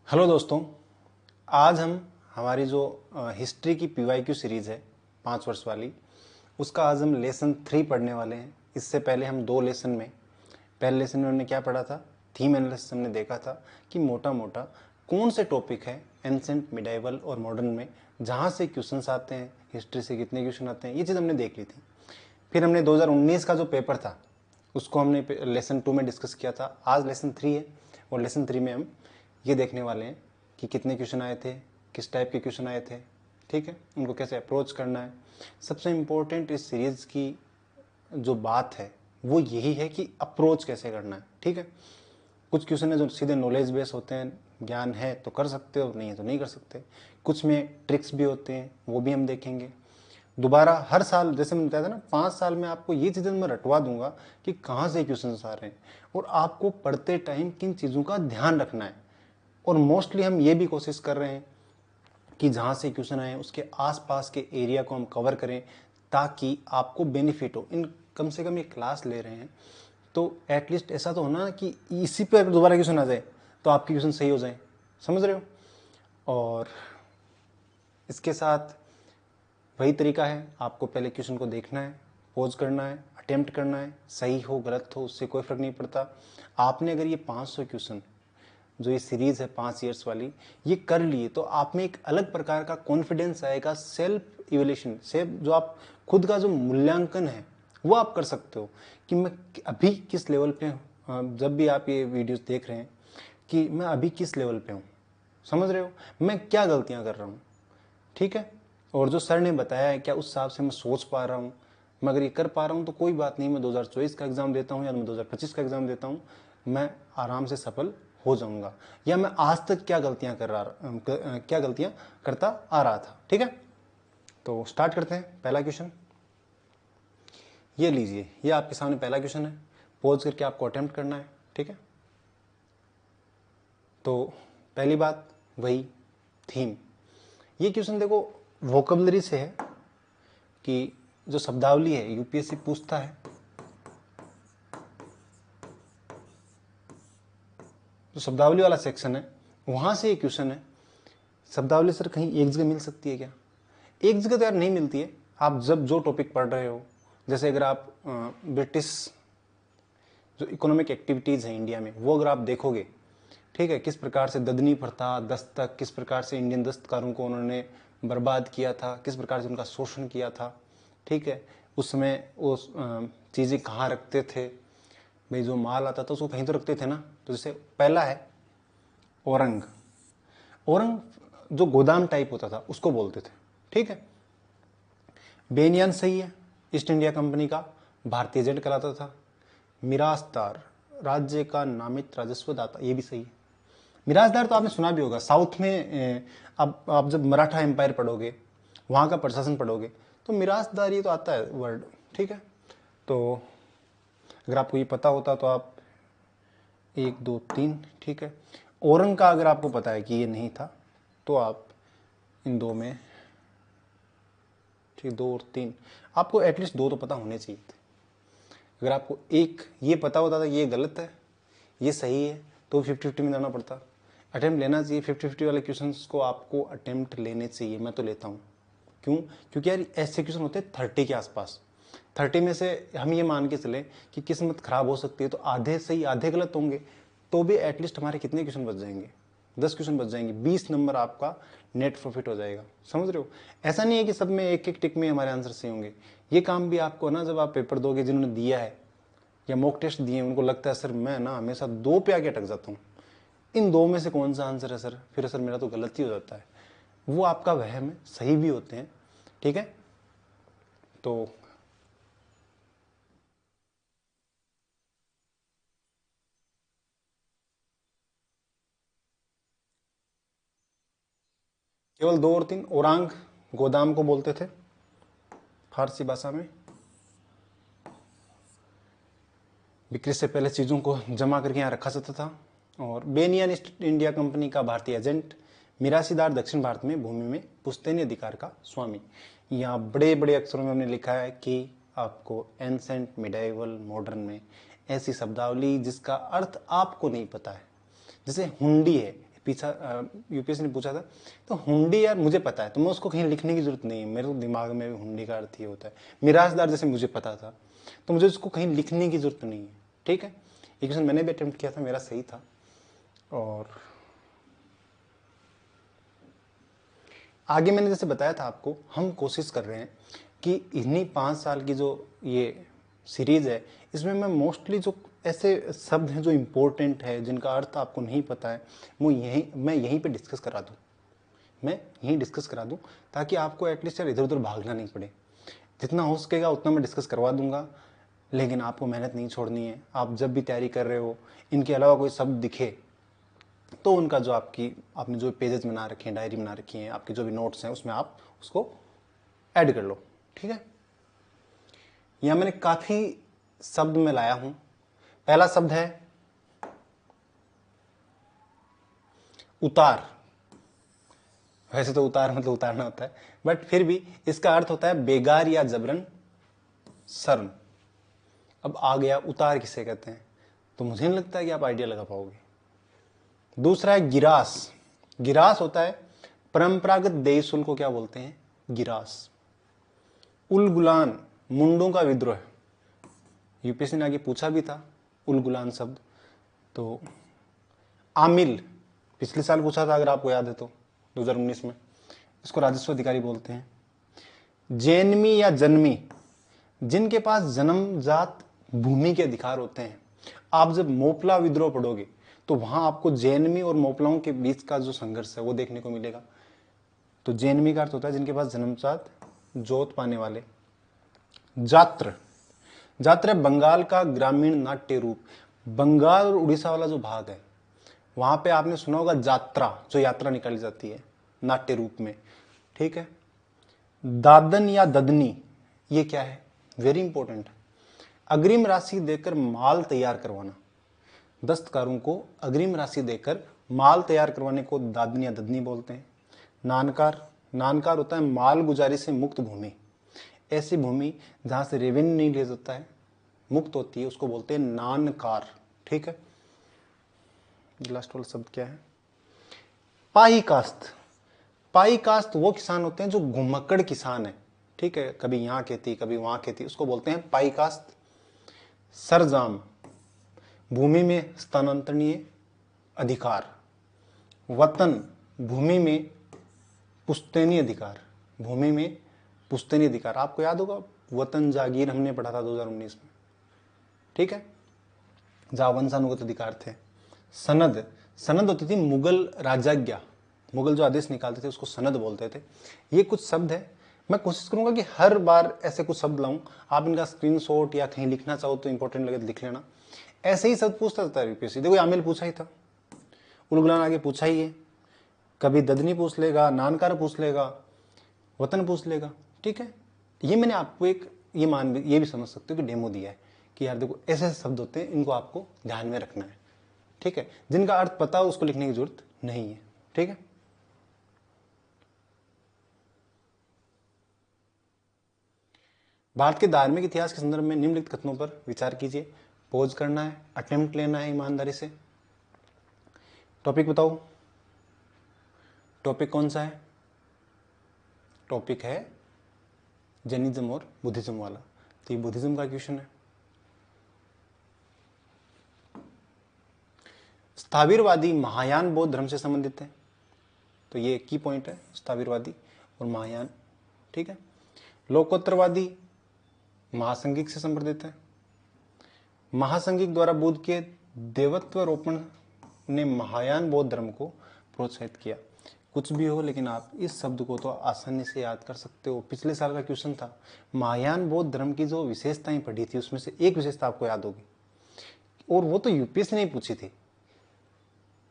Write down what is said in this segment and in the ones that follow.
Hello दोस्तों, आज हम हमारी जो हिस्ट्री की पीवाईक्यू सीरीज़ है 5 वर्ष वाली, उसका आज हम लेसन 3 पढ़ने वाले हैं। इससे पहले हम 2 लेसन में, पहले लेसन में हमने क्या पढ़ा था, थीम एनालिसिस हमने देखा था कि मोटा मोटा कौन से टॉपिक है एंसेंट, मिडाइवल और मॉडर्न में जहाँ से क्वेश्चंस आते हैं, हिस्ट्री से कितने क्वेश्चन आते हैं, ये चीज़ हमने देख ली थी। फिर हमने 2019 का जो पेपर था उसको हमने लेसन 2 में डिस्कस किया था। आज लेसन 3 है और लेसन 3 में हम ये देखने वाले हैं कि कितने क्वेश्चन आए थे, किस टाइप के क्वेश्चन आए थे, ठीक है, उनको कैसे अप्रोच करना है। सबसे इम्पोर्टेंट इस सीरीज़ की जो बात है वो यही है कि अप्रोच कैसे करना है, ठीक है। कुछ क्वेश्चन है जो सीधे नॉलेज बेस होते हैं, ज्ञान है तो कर सकते हो, नहीं है तो नहीं कर सकते। कुछ में ट्रिक्स भी होते हैं, वो भी हम देखेंगे। दोबारा हर साल, जैसे मैंने बताया था ना, 5 साल में आपको ये चीज़ें मैं रटवा दूंगा कि कहाँ से क्वेश्चन आ रहे हैं और आपको पढ़ते टाइम किन चीज़ों का ध्यान रखना है। और मोस्टली हम ये भी कोशिश कर रहे हैं कि जहाँ से क्वेश्चन आए उसके आसपास के एरिया को हम कवर करें ताकि आपको बेनिफिट हो। इन कम से कम ये क्लास ले रहे हैं तो एटलीस्ट ऐसा तो होना कि इसी पे अगर दोबारा क्वेश्चन आ जाए तो आपके क्वेश्चन सही हो जाए, समझ रहे हो। और इसके साथ वही तरीका है, आपको पहले क्वेश्चन को देखना है, पोज करना है, अटेम्प्ट करना है, सही हो गलत हो उससे कोई फर्क नहीं पड़ता। आपने अगर ये 500 क्वेश्चन जो ये सीरीज़ है 5 ईयर्स वाली ये कर लिए तो आप में एक अलग प्रकार का कॉन्फिडेंस आएगा। सेल्फ इवेल्यूशन से जो आप खुद का जो मूल्यांकन है वो आप कर सकते हो कि मैं अभी किस लेवल पे हूँ। जब भी आप ये वीडियोस देख रहे हैं कि मैं अभी किस लेवल पे हूँ, समझ रहे हो, मैं क्या गलतियाँ कर रहा हूँ, ठीक है। और जो सर ने बताया है क्या उस हिसाब से मैं सोच पा रहा हूँ, मैं अगर ये कर पा रहा हूँ तो कोई बात नहीं, मैं 2024 का एग्ज़ाम देता हूँ या मैं 2025 का एग्ज़ाम देता हूँ, मैं आराम से सफल हो जाऊंगा। या मैं आज तक क्या गलतियाँ करता आ रहा था, ठीक है। तो स्टार्ट करते हैं। पहला क्वेश्चन ये लीजिए, ये आपके सामने पहला क्वेश्चन है, पोज करके आपको अटेम्प्ट करना है, ठीक है। तो पहली बात वही थीम, ये क्वेश्चन देखो वोकेबलरी से है कि जो शब्दावली है यूपीएससी पूछता है, जो शब्दावली वाला सेक्शन है वहां से ये क्वेश्चन है। शब्दावली सर कहीं एक जगह मिल सकती है क्या? एक जगह तो यार नहीं मिलती है। आप जब जो टॉपिक पढ़ रहे हो, जैसे अगर आप ब्रिटिश जो इकोनॉमिक एक्टिविटीज़ हैं इंडिया में वो अगर आप देखोगे, ठीक है, किस प्रकार से ददनी प्रथा, दस्तक, किस प्रकार से इंडियन दस्तकारों को उन्होंने बर्बाद किया था, किस प्रकार से उनका शोषण किया था, ठीक है। उस समय वो चीज़ें कहाँ रखते थे, भाई जो माल आता था उसको कहीं तो रखते थे ना। तो जैसे पहला है औरंग, औरंग जो गोदाम टाइप होता था उसको बोलते थे, ठीक है। बेनियान सही है, ईस्ट इंडिया कंपनी का भारतीय एजेंट कहलाता था। मिरासदार, राज्य का नामित राजस्व दाता, ये भी सही है। मिरासदार तो आपने सुना भी होगा, साउथ में अब आप जब मराठा एम्पायर पढ़ोगे, वहाँ का प्रशासन पढ़ोगे तो मिरासदार ये तो आता है वर्ड, ठीक है। तो अगर आपको ये पता होता तो आप 1 2 3, ठीक है। औरंग का अगर आपको पता है कि ये नहीं था तो आप इन दो में, ठीक, 2 और 3, आपको एटलीस्ट 2 तो पता होने चाहिए थे। अगर आपको एक ये पता होता था ये गलत है ये सही है तो 50-50 में जाना पड़ता। अटेम्प्ट लेना चाहिए, 50-50 वाले क्वेश्चंस को आपको अटेम्प्ट लेने चाहिए, मैं तो लेता हूँ। क्यों? क्योंकि यार ऐसे क्वेश्चन होते हैं 30 के आसपास। 30 में से हम ये मान के चले कि किस्मत खराब हो सकती है तो आधे सही आधे गलत होंगे, तो भी एटलीस्ट हमारे कितने क्वेश्चन बच जाएंगे, 10 क्वेश्चन बच जाएंगे, 20 नंबर आपका नेट प्रॉफिट हो जाएगा, समझ रहे हो। ऐसा नहीं है कि सब में एक एक टिक में हमारे आंसर सही होंगे। ये काम भी आपको ना, जब आप पेपर दोगे, जिन्होंने दिया है या मॉक टेस्ट दिए उनको लगता है सर मैं ना हमेशा 2 पे आके अटक जाता हूँ, इन 2 में से कौन सा आंसर है सर, फिर सर मेरा तो गलत ही हो जाता है। वो आपका वहम है, सही भी होते हैं, ठीक है। तो केवल 2 और 3, औरंग गोदाम को बोलते थे फारसी भाषा में, बिक्री से पहले चीज़ों को जमा करके यहाँ रखा जाता था। और बेनियन ईस्ट इंडिया कंपनी का भारतीय एजेंट, मिरासीदार दक्षिण भारत में भूमि में पुश्तैनी अधिकार का स्वामी। यहाँ बड़े बड़े अक्षरों में हमने लिखा है कि आपको एंसेंट, मिडाइवल, मॉडर्न में ऐसी शब्दावली जिसका अर्थ आपको नहीं पता है, जैसे हुंडी है, पीछा यूपीएससी ने पूछा था। तो हुंडी यार मुझे पता है, तो मैं उसको कहीं लिखने की जरूरत नहीं है, मेरे दिमाग में भी हुंडी का अर्थ ही होता है। मिरासदार जैसे मुझे पता था, तो मुझे उसको कहीं लिखने की जरूरत नहीं है। ठीक है, ये क्वेश्चन मैंने भी अटेम्प्ट किया था, मेरा सही था। और आगे मैंने जैसे बताया था आपको, हम कोशिश कर रहे हैं कि इन्हीं 5 साल की जो ये सीरीज है, इसमें मैं मोस्टली जो ऐसे शब्द हैं जो इम्पोर्टेंट है, जिनका अर्थ आपको नहीं पता है, वो मैं यहीं पे डिस्कस करा दूँ, मैं यहीं डिस्कस करा दूँ, ताकि आपको एटलीस्ट यार इधर उधर भागना नहीं पड़े। जितना हो सकेगा उतना मैं डिस्कस करवा दूंगा, लेकिन आपको मेहनत नहीं छोड़नी है। आप जब भी तैयारी कर रहे हो, इनके अलावा कोई शब्द दिखे तो उनका जो आपने जो पेजेस बना रखे हैं, डायरी बना रखी है, आपके जो भी नोट्स हैं, उसमें आप उसको ऐड कर लो। ठीक है, यहां मैंने काफी शब्द में लाया हूं। पहला शब्द है उतार। वैसे तो उतार मतलब उतारना होता है, बट फिर भी इसका अर्थ होता है बेगार या जबरन शर्म। अब आ गया उतार किसे कहते हैं, तो मुझे नहीं लगता है कि आप आइडिया लगा पाओगे। दूसरा है गिरास। गिरास होता है परंपरागत देय शुल्क को क्या बोलते हैं, गिरास। उलगुलान, मुंडों का विद्रोह। यूपीएससी ने आगे पूछा भी था उलगुलान शब्द। तो आमिल, पिछले साल पूछा था अगर आपको याद है तो, 2019 में, इसको राजस्व अधिकारी बोलते हैं। जैनमी या जन्मी, जिनके पास जन्मजात भूमि के अधिकार होते हैं। आप जब मोपला विद्रोह पढ़ोगे तो वहां आपको जैनमी और मोपलाओं के बीच का जो संघर्ष है वो देखने को मिलेगा। तो जैनमी का अर्थ होता है जिनके पास जन्मजात जोत पाने वाले। जात्र, जात्र बंगाल का ग्रामीण नाट्य रूप। बंगाल और उड़ीसा वाला जो भाग है, वहां पे आपने सुना होगा जात्रा, जो यात्रा निकाली जाती है नाट्य रूप में। ठीक है, दादन या ददनी, ये क्या है, वेरी इंपॉर्टेंट। अग्रिम राशि देकर माल तैयार करवाना। दस्तकारों को अग्रिम राशि देकर माल तैयार करवाने को दादन या ददनी बोलते हैं। नानकार, नानकार होता है माल गुजारी से मुक्त भूमि। ऐसी भूमि जहां से रेवेन्यू नहीं लिया जाता है, मुक्त होती है, उसको बोलते हैं नानकार। ठीक है, लास्ट वाला शब्द क्या है, पाई कास्त। पाई कास्त वो किसान होते हैं जो घुमक्कड़ किसान है। ठीक है, कभी यहां खेती कभी वहां खेती, उसको बोलते हैं पाई कास्त। सरजाम, भूमि में स्थानांतरणीय अधिकार। वतन, भूमि में पुश्तैनी अधिकार। भूमि में पुश्तैनी अधिकार, आपको याद होगा वतन जागीर हमने पढ़ा था 2019 में। ठीक है, जहां वंशानुगत अधिकार थे। सनद, सनद होती थी मुगल राजाज्ञा, मुगल जो आदेश निकालते थे उसको सनद बोलते थे। ये कुछ शब्द है, मैं कोशिश करूंगा कि हर बार ऐसे कुछ शब्द लाऊं, आप इनका स्क्रीनशॉट या कहीं लिखना चाहो तो इंपॉर्टेंट लगे तो लिख लेना। ऐसे ही शब्द पूछता रहता है यूपीएससी। देखो आमिल पूछा ही था, उलगुलान आगे पूछा ही है, कभी ददनी पूछ लेगा, नानकार पूछ लेगा, वतन पूछ लेगा। ठीक है, ये मैंने आपको एक ये भी समझ सकते हो कि डेमो दिया है कि यार देखो ऐसे ऐसे शब्द होते हैं, इनको आपको ध्यान में रखना है। ठीक है, जिनका अर्थ पता हो उसको लिखने की जरूरत नहीं है। ठीक है, भारत के धार्मिक इतिहास के संदर्भ में निम्नलिखित कथनों पर विचार कीजिए। पोज करना है, अटेम्प्ट लेना है ईमानदारी से। टॉपिक बताओ, टॉपिक कौन सा है, टॉपिक है जैनिज्म और बुद्धिज्म वाला, तो ये बुद्धिज्म का क्वेश्चन है। स्थावीरवादी महायान बौद्ध धर्म से संबंधित है, तो ये की पॉइंट है, स्थावीरवादी और महायान। ठीक है, लोकोत्तरवादी महासंघिक से संबंधित है। महासंघिक द्वारा बुद्ध के देवत्वरोपण ने महायान बौद्ध धर्म को प्रोत्साहित किया। कुछ भी हो, लेकिन आप इस शब्द को तो आसानी से याद कर सकते हो, पिछले साल का क्वेश्चन था। महायान बौद्ध धर्म की जो विशेषताएं पढ़ी थी उसमें से एक विशेषता आपको याद होगी, और वो तो यूपीएससी ने ही पूछी थी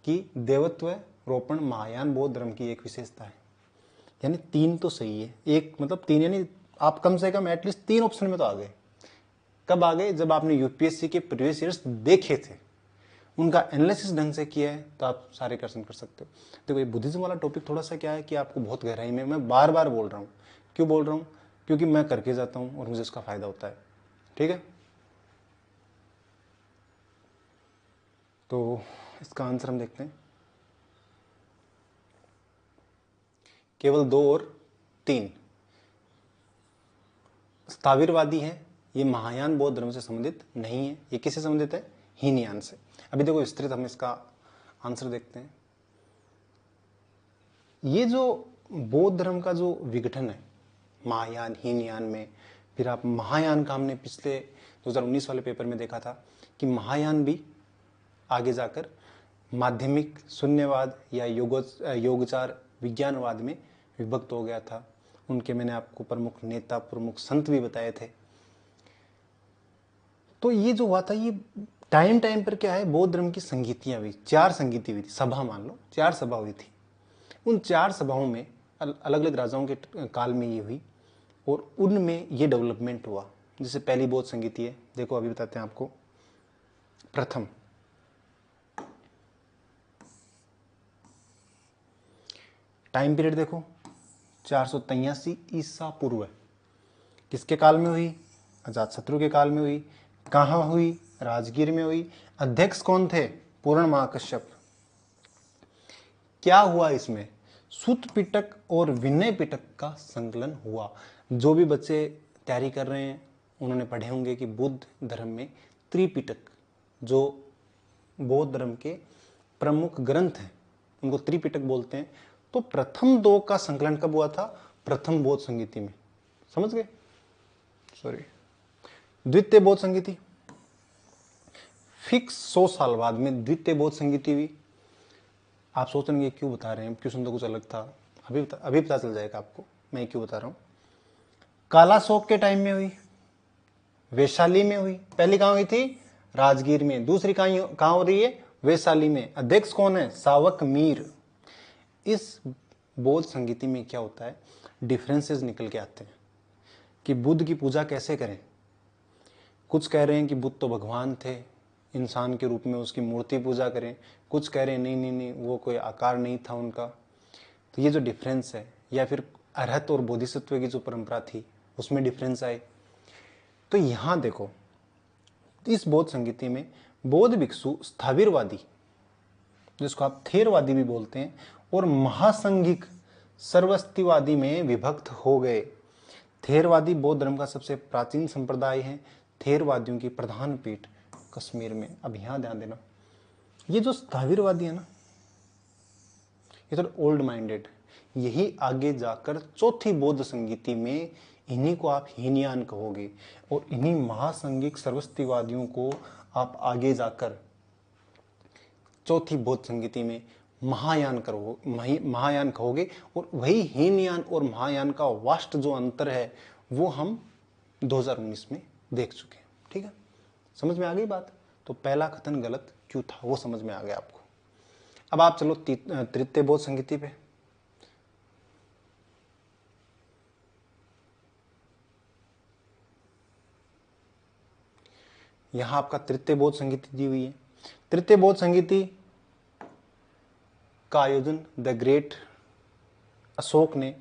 कि देवत्व रोपण महायान बौद्ध धर्म की एक विशेषता है। यानी 3 तो सही है, एक मतलब 3, यानी आप कम से कम एटलीस्ट 3 ऑप्शन में तो आ गए। कब आ गए, जब आपने यूपीएससी के प्रीवियस ईयर्स देखे थे, उनका एनालिसिस ढंग से किया है, तो आप सारे क्वेश्चन कर सकते हो। देखो ये बुद्धिज्म वाला टॉपिक थोड़ा सा क्या है कि आपको बहुत गहराई में, मैं बार बार बोल रहा हूँ, क्यों बोल रहा हूँ, क्योंकि मैं करके जाता हूँ और मुझे उसका फायदा होता है। ठीक है, तो इसका आंसर हम देखते हैं। केवल 2 और 3 स्थाविरवादी हैं। ये महायान बौद्ध धर्म से संबंधित नहीं है। ये किससे संबंधित है? हीनयान से। अभी देखो विस्तृत हम इसका आंसर देखते हैं। ये जो बौद्ध धर्म का जो विघटन है महायान हीनयान में, फिर आप महायान का हमने पिछले 2019 वाले पेपर में देखा था कि महायान भी आगे जाकर माध्यमिक शून्यवाद या योगचार विज्ञानवाद में विभक्त हो गया था। उनके मैंने आपको प्रमुख नेता प्रमुख संत भी बताए थे। तो ये जो हुआ था, ये टाइम टाइम पर क्या है, बौद्ध धर्म की संगीतियां हुई, 4 संगीति हुई थी, सभा मान लो 4 सभा हुई थी। उन 4 सभाओं में अलग अलग राजाओं के काल में ये हुई और उनमें ये डेवलपमेंट हुआ। जैसे पहली बौद्ध संगीति है, देखो अभी बताते हैं आपको। प्रथम टाइम पीरियड देखो 483 ईसा पूर्व है। किसके काल में हुई? अजातशत्रु के काल में हुई। कहाँ हुई? राजगीर में हुई। अध्यक्ष कौन थे? पूर्ण महाकश्यप। क्या हुआ इसमें? सूत पिटक और विनय पिटक का संकलन हुआ। जो भी बच्चे तैयारी कर रहे हैं उन्होंने पढ़े होंगे कि बुद्ध धर्म में त्रिपिटक, जो बौद्ध धर्म के प्रमुख ग्रंथ हैं उनको त्रिपिटक बोलते हैं। तो प्रथम 2 का संकलन कब हुआ था? प्रथम बौद्ध संगीति में। समझ गए? सॉरी, द्वितीय बौद्ध संगीति फिक्स 100 साल बाद में द्वितीय बौद्ध संगीति हुई। आप सोचेंगे क्यों बता रहे हैं, क्वेश्चन तो कुछ अलग था। अभी पता चल जाएगा आपको मैं क्यों बता रहा हूं। कालाशोक के टाइम में हुई, वैशाली में हुई। पहली कहां हुई थी? राजगीर में। दूसरी कहां हो रही है? वैशाली में। अध्यक्ष कौन है? सावक मीर। इस बौद्ध संगीति में क्या होता है, डिफरेंसेस निकल के आते हैं कि बुद्ध की पूजा कैसे करें। कुछ कह रहे हैं कि बुद्ध तो भगवान थे, इंसान के रूप में उसकी मूर्ति पूजा करें। कुछ कह रहे हैं नहीं नहीं नहीं, वो कोई आकार नहीं था उनका। तो ये जो डिफरेंस है, या फिर अरहत और बोधिसत्व की जो परंपरा थी उसमें डिफरेंस आए। तो यहां देखो इस बौद्ध संगीति में बौद्ध भिक्षु स्थाविरवादी, जिसको आप थेरवादी भी बोलते हैं, और महासंघिक सर्वस्तिवादी में विभक्त हो गए। थेरवादी बौद्ध धर्म का सबसे प्राचीन संप्रदाय है। थेरवादियों की प्रधान पीठ कश्मीर में। अब यहां ध्यान देना, ये जो स्थाविरवादी है ना, ये थोड़ा ओल्ड माइंडेड। यही आगे जाकर चौथी बौद्ध संगीति में इन्हीं को आप हीनयान कहोगे, और इन्हीं महासंघिक सर्वस्तिवादियों को आप आगे जाकर चौथी बौद्ध संगीति में महायान कहोगे। और वही हीनयान और महायान का वास्ट जो अंतर है वो हम 2019 में देख चुके हैं। ठीक है, समझ में आ गई बात? तो पहला कथन गलत क्यों था वो समझ में आ गया आपको। अब आप चलो तृतीय बौद्ध संगीति पे। यहां आपका तृतीय बौद्ध संगीति दी हुई है। तृतीय बौद्ध संगीति का आयोजन द ग्रेट अशोक ने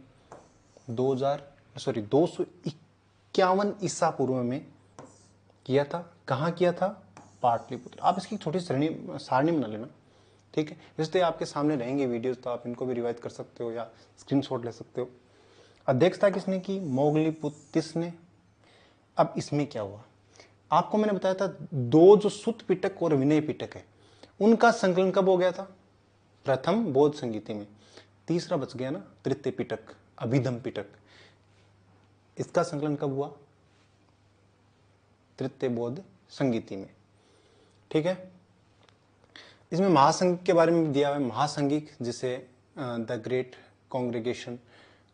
251 ईसा पूर्व में किया था। कहाँ किया था? पाटलिपुत्र। आप इसकी छोटी सारणी बना लेना, ठीक है। इसलिए आपके सामने रहेंगे वीडियोस, तो आप इनको भी रिवाइज कर सकते हो या स्क्रीनशॉट ले सकते हो। अध्यक्षता किसने की? मोगलीपुत्तिस ने। अब इसमें क्या हुआ, आपको मैंने बताया था 2 जो सुत पिटक और विनय पिटक है उनका संकलन कब हो गया था? प्रथम बौद्ध संगीति में। तीसरा बच गया ना, तृतीय पिटक, अभिधम पिटक। इसका संकलन कब हुआ? तृतीय बौद्ध संगीति में। ठीक है, इसमें महासंघ के बारे में दिया हुआ है। महासंघिक, जिसे द ग्रेट कांग्रेगेशन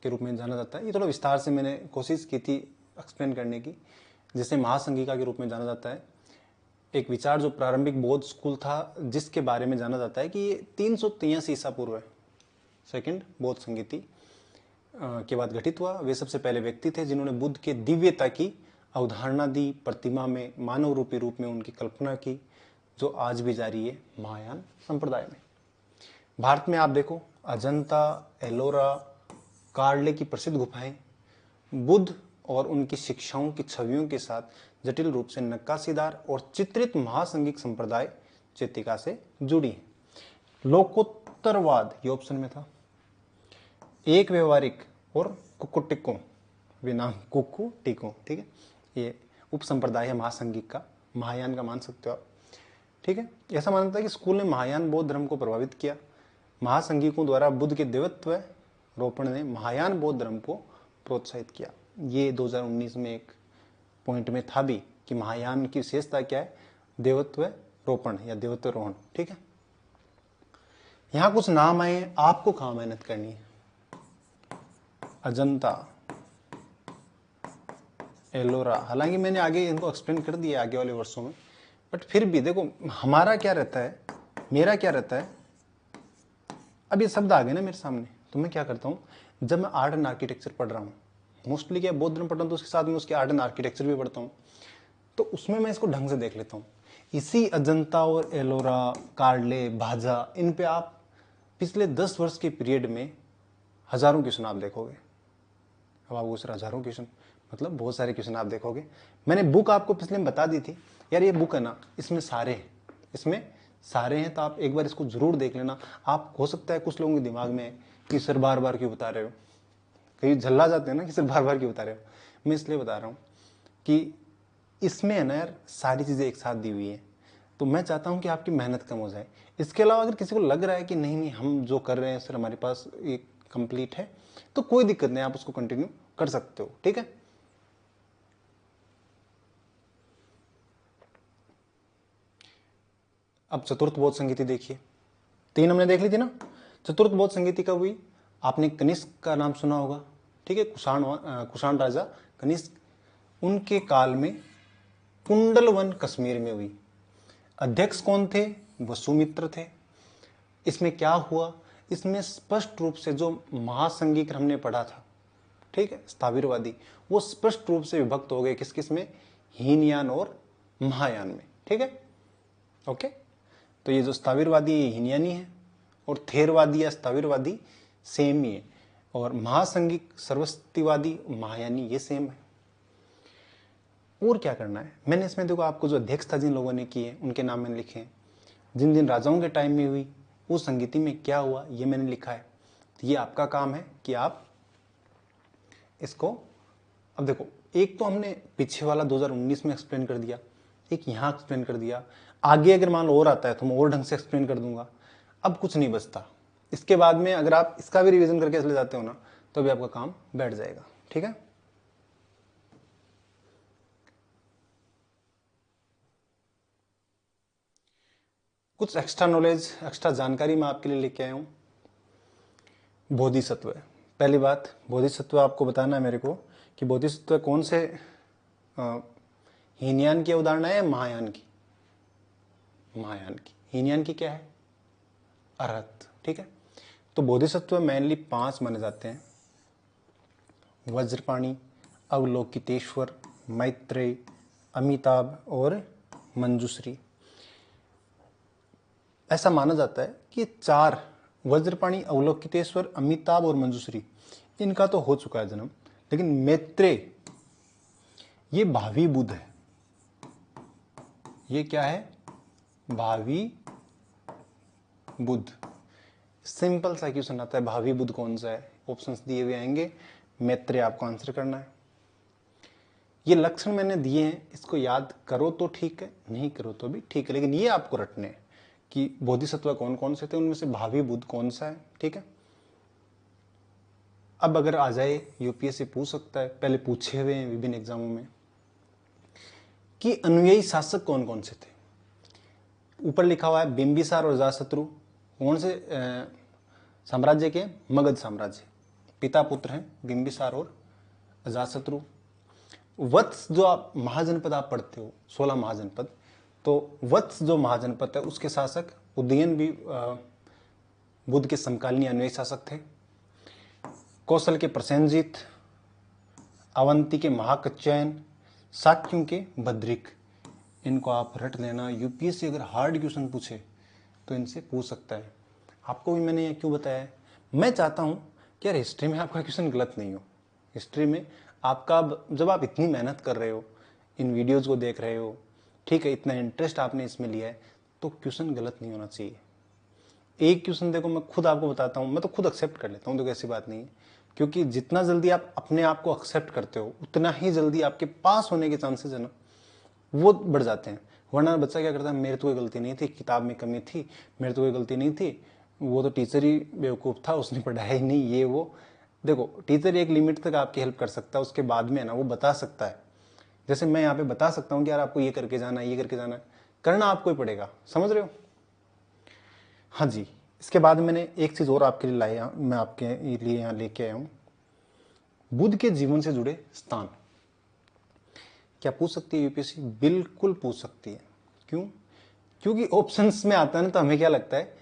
के रूप में जाना जाता है। ये थोड़ा विस्तार से मैंने कोशिश की थी एक्सप्लेन करने की। जिसे महासंघिका के रूप में जाना जाता है, एक विचार जो प्रारंभिक बौद्ध स्कूल था, जिसके बारे में जाना जाता है कि ये 383 ईसा पूर्व है सेकंड बौद्ध संगीति के बाद गठित हुआ। वे सबसे पहले व्यक्ति थे जिन्होंने बुद्ध के दिव्यता की अवधारणा दी, प्रतिमा में मानव रूपी रूप में उनकी कल्पना की, जो आज भी जारी है महायान संप्रदाय में। भारत में आप देखो अजंता, एलोरा, कार्ले की प्रसिद्ध गुफाएं बुद्ध और उनकी शिक्षाओं की छवियों के साथ जटिल रूप से नक्काशीदार और चित्रित महासंघिक संप्रदाय चेतिका से जुड़ी है। लोकोत्तरवाद ये ऑप्शन में था। एक व्यवहारिक और कुक्कुटिकों विनाम कुक्कुटिकों, ठीक है, ये उप संप्रदाय है महासंघिक का, महायान का मान सकते हो आप, ठीक है। ऐसा मानता है कि स्कूल ने महायान बौद्ध धर्म को प्रभावित किया। महासंघिकों द्वारा बुद्ध के देवत्व रोपण ने महायान बौद्ध धर्म को प्रोत्साहित किया। ये 2019 में एक पॉइंट में था भी कि महायान की विशेषता क्या है, देवत्व रोपण या देवत्व रोहण, ठीक है। यहां कुछ नाम आए, आपको कहां मेहनत करनी है। अजंता, एलोरा, हालांकि मैंने आगे इनको एक्सप्लेन कर दिया आगे वाले वर्षों में, बट फिर भी देखो हमारा क्या रहता है, मेरा क्या रहता है, अब ये शब्द आ गए ना मेरे सामने, तो मैं क्या करता हूँ, जब मैं आर्ट एंड आर्किटेक्चर पढ़ रहा हूँ, मोस्टली क्या बौद्ध धर्म पढ़ता हूँ तो उसके साथ में उसके आर्ट एंड आर्किटेक्चर भी पढ़ता हूँ, तो उसमें मैं इसको ढंग से देख लेता हूँ। इसी अजंता और एलोरा, कार्डले, भाजा, इन पे आप पिछले 10 वर्ष के पीरियड में हजारों क्वेश्चन आप देखोगे। अब आपको सर हजारों क्वेश्चन मतलब बहुत सारे क्वेश्चन आप देखोगे। मैंने बुक आपको पिछले में बता दी थी यार, ये बुक है ना, इसमें सारे हैं, इसमें सारे हैं, तो आप एक बार इसको जरूर देख लेना। आप हो सकता है कुछ लोगों के दिमाग में कि सर बार बार क्यों बता रहे हो, कहीं झल्ला जाते हैं ना कि सर बार बार क्यों बता रहे हो। मैं इसलिए बता रहा हूँ कि इसमें है ना यार सारी चीज़ें एक साथ दी हुई है, तो मैं चाहता हूँ कि आपकी मेहनत कम हो जाए। इसके अलावा अगर किसी को लग रहा है कि नहीं नहीं हम जो कर रहे हैं सर हमारे पास एक कंप्लीट है, तो कोई दिक्कत नहीं, आप उसको कंटिन्यू कर सकते हो, ठीक है। अब चतुर्थ बौद्ध संगीति देखिए, 3 हमने देख ली थी ना। चतुर्थ बौद्ध संगीति कब हुई, आपने कनिष्क का नाम सुना होगा, ठीक है, कुषाण राजा कनिष्क, उनके काल में कुंडलवन कश्मीर में हुई। अध्यक्ष कौन थे, वसुमित्र थे। इसमें क्या हुआ, इसमें स्पष्ट रूप से जो महासंघिक हमने पढ़ा था, ठीक है, स्थाविरवादी, वो स्पष्ट रूप से विभक्त हो गए किस किस में, हीनयान और महायान में, ठीक है, ओके। तो ये जो स्थाविरवादी हीनयानी है और थेरवादी या स्थाविरवादी सेम ही है, और महासंघिक सर्वस्तिवादी महायानी ये सेम है। और क्या करना है, मैंने इसमें देखो आपको जो अध्यक्ष था जिन लोगों ने किए उनके नाम मैंने लिखे हैं, जिन जिन राजाओं के टाइम में हुई उस संगीति में क्या हुआ ये मैंने लिखा है। तो ये आपका काम है कि आप इसको, अब देखो एक तो हमने पीछे वाला 2019 में एक्सप्लेन कर दिया, एक यहाँ एक्सप्लेन कर दिया, आगे अगर मान लो और आता है तो मैं और ढंग से एक्सप्लेन कर दूंगा। अब कुछ नहीं बचता, इसके बाद में अगर आप इसका भी रिवीजन करके चले जाते हो ना तो भी आपका काम बैठ जाएगा, ठीक है। कुछ एक्स्ट्रा नॉलेज, एक्स्ट्रा जानकारी मैं आपके लिए लेके आया हूँ। बोधिसत्व, पहली बात बोधिसत्व आपको बताना है मेरे को कि बोधिसत्व कौन से हीनयान की अवधारणा है, महायान की, महायान की। हीनयान की क्या है, अरहत, ठीक है। तो बोधिसत्व मेनली 5 माने जाते हैं, वज्रपाणी, अवलोकितेश्वर, मैत्रेय, अमिताभ और मंजूश्री। ऐसा माना जाता है कि 4 वज्रपाणी, अवलोकितेश्वर, अमिताभ और मंजूश्री, इनका तो हो चुका है जन्म, लेकिन मैत्रेय ये भावी बुद्ध है। ये क्या है, भावी बुद्ध। सिंपल सा क्वेश्चन आता है, भावी बुद्ध कौन सा है, ऑप्शंस दिए हुए आएंगे, मैत्रेय आपको आंसर करना है। ये लक्षण मैंने दिए हैं, इसको याद करो तो ठीक है, नहीं करो तो भी ठीक है, लेकिन ये आपको रटने हैं कि बोधिसत्व कौन कौन से थे, उनमें से भावी बुद्ध कौन सा है, ठीक है। अब अगर आ जाए यूपीएससी पूछ सकता है, पहले पूछे हुए हैं विभिन्न एग्जामों में कि अनुयायी शासक कौन कौन से थे। ऊपर लिखा हुआ है बिंबिसार और अजातशत्रु, कौन से साम्राज्य के, मगध साम्राज्य, पिता पुत्र हैं बिंबिसार और अजातशत्रु। वत्स जो आप महाजनपद आप पढ़ते हो, 16 महाजनपद, तो वत्स जो महाजनपद है उसके शासक उदयन भी बुद्ध के समकालीन अनुयायी शासक थे। कौशल के प्रसेनजीत, अवंती के महाकच्चयन, शाक्यों के भद्रिक। इनको आप रट लेना, यूपीएससी अगर हार्ड क्वेश्चन पूछे तो इनसे पूछ सकता है। आपको भी मैंने ये क्यों बताया है, मैं चाहता हूँ कि यार हिस्ट्री में आपका क्वेश्चन गलत नहीं हो। हिस्ट्री में आपका जब आप इतनी मेहनत कर रहे हो, इन वीडियोज़ को देख रहे हो, ठीक है, इतना इंटरेस्ट आपने इसमें लिया है, तो क्वेश्चन गलत नहीं होना चाहिए। एक क्वेश्चन देखो, मैं खुद आपको बताता हूँ, मैं तो खुद एक्सेप्ट कर लेता हूँ, देखो ऐसी बात नहीं है, क्योंकि जितना जल्दी आप अपने आप को एक्सेप्ट करते हो उतना ही जल्दी आपके पास होने के चांसेस है ना वो बढ़ जाते हैं। वरना बच्चा क्या करता है, मेरे तो कोई गलती नहीं थी, किताब में कमी थी, मेरे तो कोई गलती नहीं थी, वो तो टीचर ही बेवकूफ़ था, उसने पढ़ाया ही नहीं, ये वो। देखो टीचर एक लिमिट तक आपकी हेल्प कर सकता है, उसके बाद में है ना वो बता सकता है। जैसे मैं यहाँ पे बता सकता हूँ कि यार आपको ये करके जाना है, ये करके जाना है, करना आपको ही पड़ेगा, समझ रहे हो। हाँ जी, इसके बाद मैंने एक चीज़ और आपके लिए लाया, मैं आपके लिए यहाँ लेके आया हूँ, बुद्ध के जीवन से जुड़े स्थान। क्या पूछ सकती है यूपीएससी? बिल्कुल पूछ सकती है। क्यों? क्योंकि ऑप्शंस में आता है ना तो हमें क्या लगता है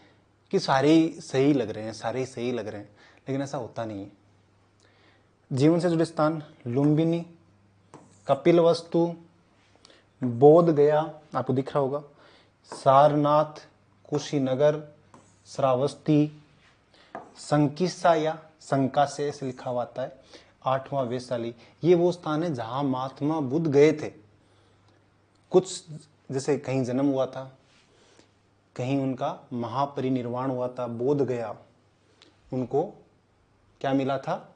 कि सारे ही सही लग रहे हैं, सारे ही सही लग रहे हैं, लेकिन ऐसा होता नहीं है। जीवन से जुड़े स्थान: लुम्बिनी, कपिलवस्तु, बोध गया, आपको दिख रहा होगा, सारनाथ, कुशीनगर, श्रावस्ती, संकिसा या शंका से ऐसे लिखा हुआ आता है, 8वां वैशाली। ये वो स्थान है जहां महात्मा बुद्ध गए थे। कुछ जैसे कहीं जन्म हुआ था, कहीं उनका महापरिनिर्वाण हुआ था, बोध गया, उनको क्या मिला था?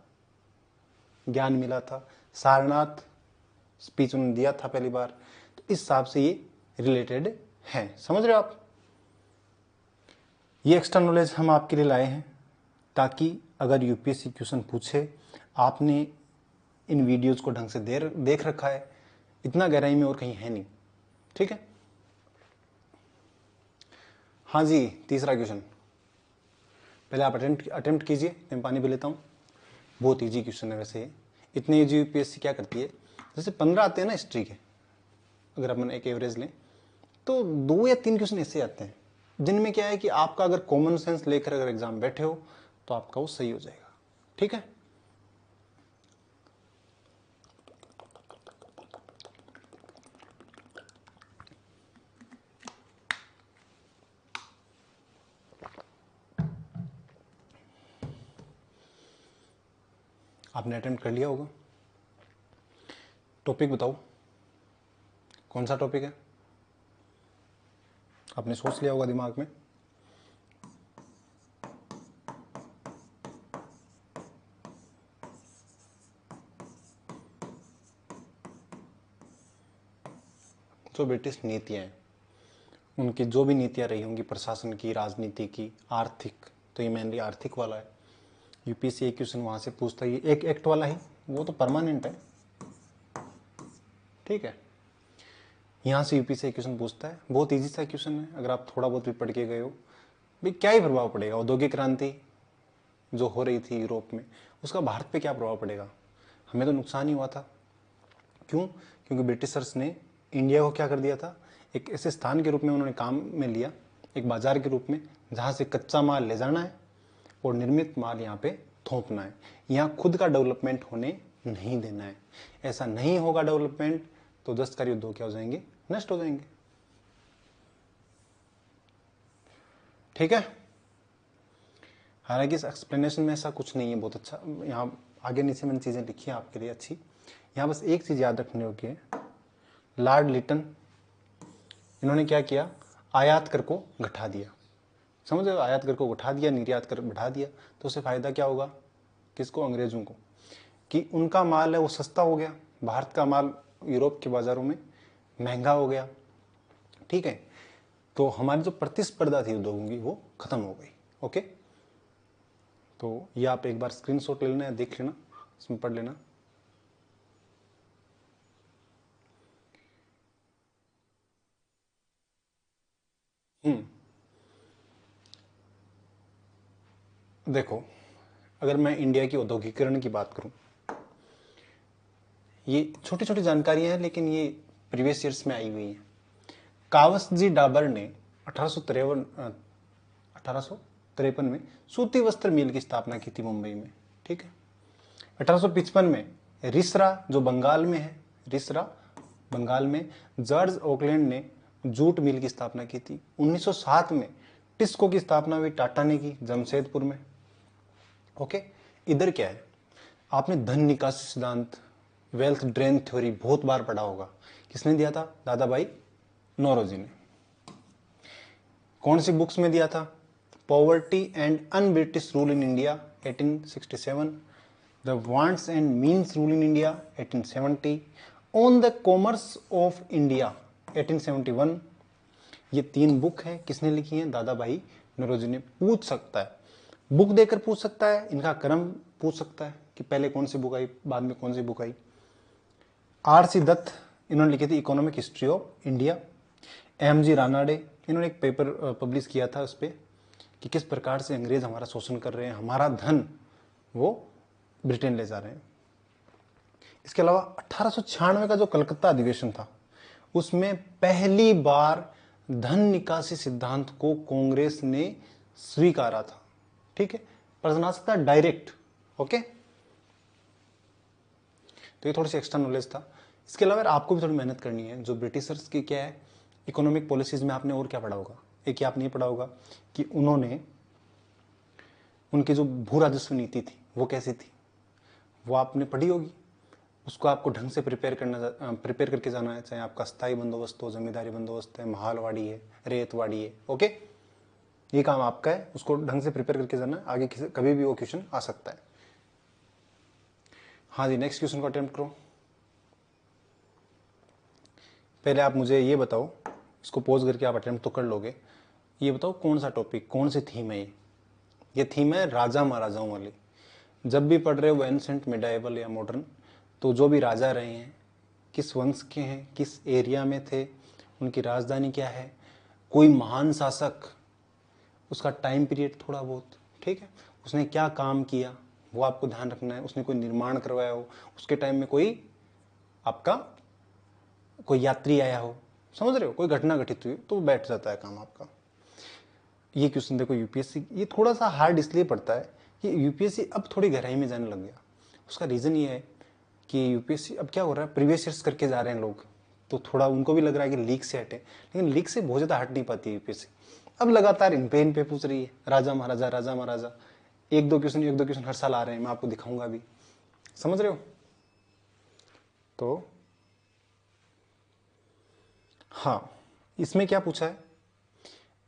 ज्ञान मिला था। सारनाथ स्पीच उन्होंने दिया था पहली बार। तो इस हिसाब से ये रिलेटेड है, समझ रहे हो आप। ये एक्स्ट्रा नॉलेज हम आपके लिए लाए हैं ताकि अगर यूपीएससी क्वेश्चन पूछे, आपने इन वीडियोस को ढंग से देख रखा है, इतना गहराई में और कहीं है नहीं, ठीक है। हाँ जी, तीसरा क्वेश्चन पहले आप अटेम्प्ट कीजिए, मैं पानी पी लेता हूँ। बहुत इजी क्वेश्चन है वैसे ये। इतने इजी यूपीएससी क्या करती है, जैसे 15 आते हैं ना हिस्ट्री के, अगर अपन एक एवरेज लें तो 2 या 3 क्वेश्चन ऐसे आते हैं जिनमें क्या है कि आपका अगर कॉमन सेंस लेकर अगर एग्जाम बैठे हो तो आपका वो सही हो जाएगा, ठीक है। आपने अटेम्प्ट कर लिया होगा। टॉपिक बताओ, कौन सा टॉपिक है? आपने सोच लिया होगा दिमाग में। जो ब्रिटिश नीतियाँ हैं, उनकी जो भी नीतियाँ रही होंगी, प्रशासन की, राजनीति की, आर्थिक, तो ये मेनली आर्थिक वाला है। यूपीएससी एक क्वेश्चन वहाँ से पूछता है, ये एक एक्ट वाला ही, वो तो परमानेंट है, ठीक है। यहाँ से यूपीएससी एक क्वेश्चन पूछता है, बहुत ईजी सा क्वेश्चन है, अगर आप थोड़ा बहुत भी पढ़ के गए हो। भाई क्या ही प्रभाव पड़ेगा, औद्योगिक क्रांति जो हो रही थी यूरोप में, उसका भारत पे क्या प्रभाव पड़ेगा? हमें तो नुकसान ही हुआ था। क्यों? क्योंकि ब्रिटिशर्स ने इंडिया को क्या कर दिया था, एक ऐसे स्थान के रूप में उन्होंने काम में लिया, एक बाजार के रूप में, जहाँ से कच्चा माल ले जाना है और निर्मित माल यहाँ पे थोपना है। यहाँ खुद का डेवलपमेंट होने नहीं देना है। ऐसा नहीं होगा डेवलपमेंट तो 10 का युद्ध क्या हो जाएंगे, नष्ट हो जाएंगे, ठीक है। हालांकि इस एक्सप्लेनेशन में ऐसा कुछ नहीं है, बहुत अच्छा यहाँ आगे नीचे मैंने चीज़ें लिखी हैं आपके लिए अच्छी। यहाँ बस एक चीज़ याद रखने योग्य है, लॉर्ड लिटन, इन्होंने क्या किया, आयात कर को घटा दिया, समझ रहे हो, आयात कर को घटा दिया, निर्यात कर बढ़ा दिया, तो उससे फायदा क्या होगा, किसको? अंग्रेजों को, कि उनका माल है वो सस्ता हो गया, भारत का माल यूरोप के बाजारों में महंगा हो गया, ठीक है। तो हमारी जो प्रतिस्पर्धा थी उद्योगों की वो खत्म हो गई, ओके। तो ये आप एक बार स्क्रीनशॉट ले लेना या देख लेना, इसमें पढ़ लेना। देखो, अगर मैं इंडिया की औद्योगिकरण की बात करूं, ये छोटी छोटी जानकारियां हैं लेकिन ये प्रीवियस ईयर्स में आई हुई हैं। कावसजी डाबर ने 1853 में सूती वस्त्र मिल की स्थापना की थी मुंबई में, ठीक है। 1855 में रिसरा, जो बंगाल में है, रिसरा बंगाल में, जॉर्ज ओकलैंड ने जूट मिल की स्थापना की थी। 1907 में टिस्को की स्थापना हुई, टाटा ने की, जमशेदपुर में, ओके। इधर क्या है, आपने धन निकासी सिद्धांत, वेल्थ ड्रेन थ्योरी बहुत बार पढ़ा होगा। किसने दिया था? दादा भाई नौरोजी ने। कौन सी बुक्स में दिया था? Poverty and un British rule in India 1867, the wants and means rule in India 1870, on the commerce of India 1871। ये 3 बुक हैं, किसने लिखी हैं? दादा भाई नौरोजी ने। पूछ सकता है, बुक देकर पूछ सकता है, इनका क्रम पूछ सकता है कि पहले कौन सी बुक आई, बाद में कौन सी बुक आई। R.C. दत्त, इन्होंने लिखी थी economic history of India. M.G. Ranade, इन्होंने एक पेपर पब्लिश किया था उस पर कि किस प्रकार से अंग्रेज हमारा शोषण कर रहे हैं, हमारा धन वो ब्रिटेन ले जा रहे हैं। इसके अलावा 1896 का जो कलकत्ता अधिवेशन था, उसमें पहली बार धन निकासी सिद्धांत को कांग्रेस ने स्वीकारा था। ठीक है, प्रश्न आ सकता है डायरेक्ट। ओके, तो ये थोड़ी सी एक्स्ट्रा नॉलेज था। इसके अलावा आपको भी थोड़ी मेहनत करनी है। जो ब्रिटिशर्स की क्या है इकोनॉमिक पॉलिसीज में, आपने और क्या पढ़ा होगा? एक ही आपने ये पढ़ा होगा कि उन्होंने उनकी जो भू राजस्व नीति थी वो कैसी थी, वो आपने पढ़ी होगी। उसको आपको ढंग से प्रिपेयर करके जाना है, चाहे आपका स्थायी बंदोबस्त हो, जमींदारी बंदोबस्त है, महालवाड़ी है, रेतवाड़ी है। ओके, ये काम आपका है, उसको ढंग से प्रिपेयर करके जाना है, आगे कभी भी वो क्वेश्चन आ सकता है। हाँ जी, नेक्स्ट क्वेश्चन को अटेम्प्ट करो। पहले आप मुझे ये बताओ, इसको पॉज करके आप अटेम्प्ट तो कर लोगे। ये बताओ कौन सा टॉपिक, कौन सी थीम है ये थीम है राजा महाराजाओं वाली। जब भी पढ़ रहे हो वो एंसेंट, मिडाइवल या मॉडर्न, तो जो भी राजा रहे हैं, किस वंश के हैं, किस एरिया में थे, उनकी राजधानी क्या है, कोई महान शासक, उसका टाइम पीरियड थोड़ा बहुत, ठीक है, उसने क्या काम किया वो आपको ध्यान रखना है। उसने कोई निर्माण करवाया हो, उसके टाइम में कोई आपका कोई यात्री आया हो, समझ रहे हो, कोई घटना घटित हुई तो बैठ जाता है काम आपका। ये क्वेश्चन देखो यूपीएससी, ये थोड़ा सा हार्ड इसलिए पड़ता है कि यूपीएससी अब थोड़ी गहराई में जाने लग गया। उसका रीज़न ये है कि यूपीएससी अब क्या हो रहा है, प्रीवियस ईयर्स करके जा रहे हैं लोग, तो थोड़ा उनको भी लग रहा है कि लीक से हटे, लेकिन लीक से बहुत ज़्यादा हट नहीं पाती है यूपीएससी। अब लगातार इन पे पूछ रही है, राजा महाराजा राजा महाराजा, एक दो क्वेश्चन हर साल आ रहे हैं, मैं आपको दिखाऊंगा भी, समझ रहे हो। तो हाँ, इसमें क्या पूछा है,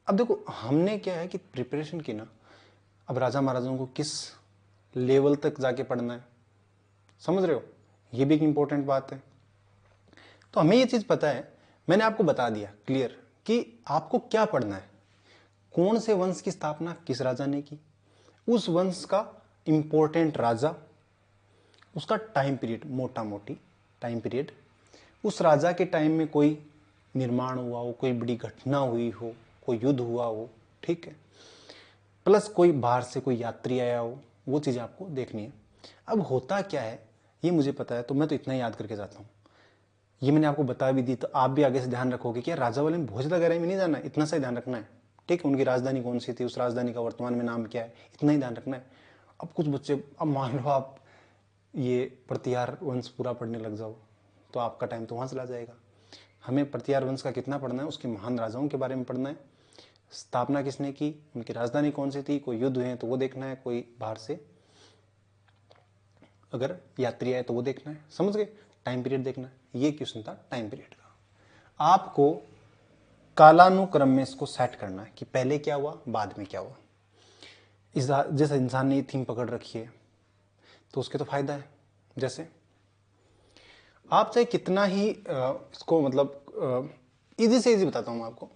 अब देखो हमने क्या है कि प्रिपरेशन की ना, अब राजा महाराजाओं को किस लेवल तक जाके पढ़ना है, समझ रहे हो, ये भी एक इंपॉर्टेंट बात है। तो हमें ये चीज पता है, मैंने आपको बता दिया क्लियर कि आपको क्या पढ़ना है, कौन से वंश की स्थापना किस राजा ने की, उस वंश का इंपॉर्टेंट राजा, उसका टाइम पीरियड, मोटा मोटी टाइम पीरियड, उस राजा के टाइम में कोई निर्माण हुआ हो, कोई बड़ी घटना हुई हो, कोई युद्ध हुआ हो, ठीक है, प्लस कोई बाहर से कोई यात्री आया हो, वो चीज़ आपको देखनी है। अब होता क्या है ये मुझे पता है, तो मैं तो इतना ही याद करके जाता हूँ। ये मैंने आपको बता भी दी, तो आप भी आगे से ध्यान रखोगे कि राजा वाले में बहुत ज़्यादा गहराई में नहीं जाना है, इतना सा ही ध्यान रखना है, ठीक है। उनकी राजधानी कौन सी थी, उस राजधानी का वर्तमान में नाम क्या है, इतना ही ध्यान रखना है। अब कुछ बच्चे, अब मान लो आप ये प्रतिहार वंश पूरा पढ़ने लग जाओ तो आपका टाइम तो वहाँ चला जाएगा। हमें प्रतिहार वंश का कितना पढ़ना है, उसके महान राजाओं के बारे में पढ़ना है, स्थापना किसने की, उनकी राजधानी कौन सी थी, कोई युद्ध हुए तो वो देखना है, कोई बाहर से अगर यात्री आए तो वो देखना है, समझ गए, टाइम पीरियड देखना है। ये क्वेश्चन था टाइम पीरियड का। आपको कालानुक्रम में इसको सेट करना है कि पहले क्या हुआ बाद में क्या हुआ। इस जैसे इंसान ने ये थीम पकड़ रखी है तो उसके तो फायदा है। जैसे आप चाहे कितना ही इसको मतलब इजी से इजी बताता हूं मैं आपको,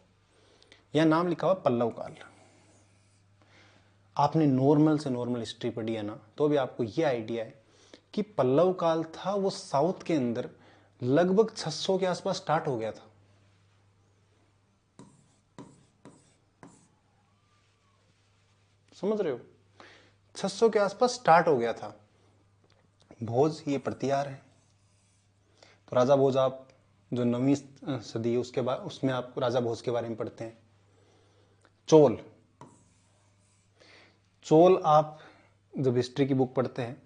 यह नाम लिखा हुआ पल्लव काल। आपने नॉर्मल से नॉर्मल हिस्ट्री पढ़ी है ना, तो भी आपको यह आइडिया है कि पल्लव काल था वो साउथ के अंदर लगभग 600 के आसपास स्टार्ट हो गया था। समझ रहे हो, 600 के आसपास स्टार्ट हो गया था। भोज ये प्रतिहार है, तो राजा भोज आप जो 9वीं सदी है उसके बाद उसमें आप राजा भोज के बारे में पढ़ते हैं। चोल, चोल आप जब हिस्ट्री की बुक पढ़ते हैं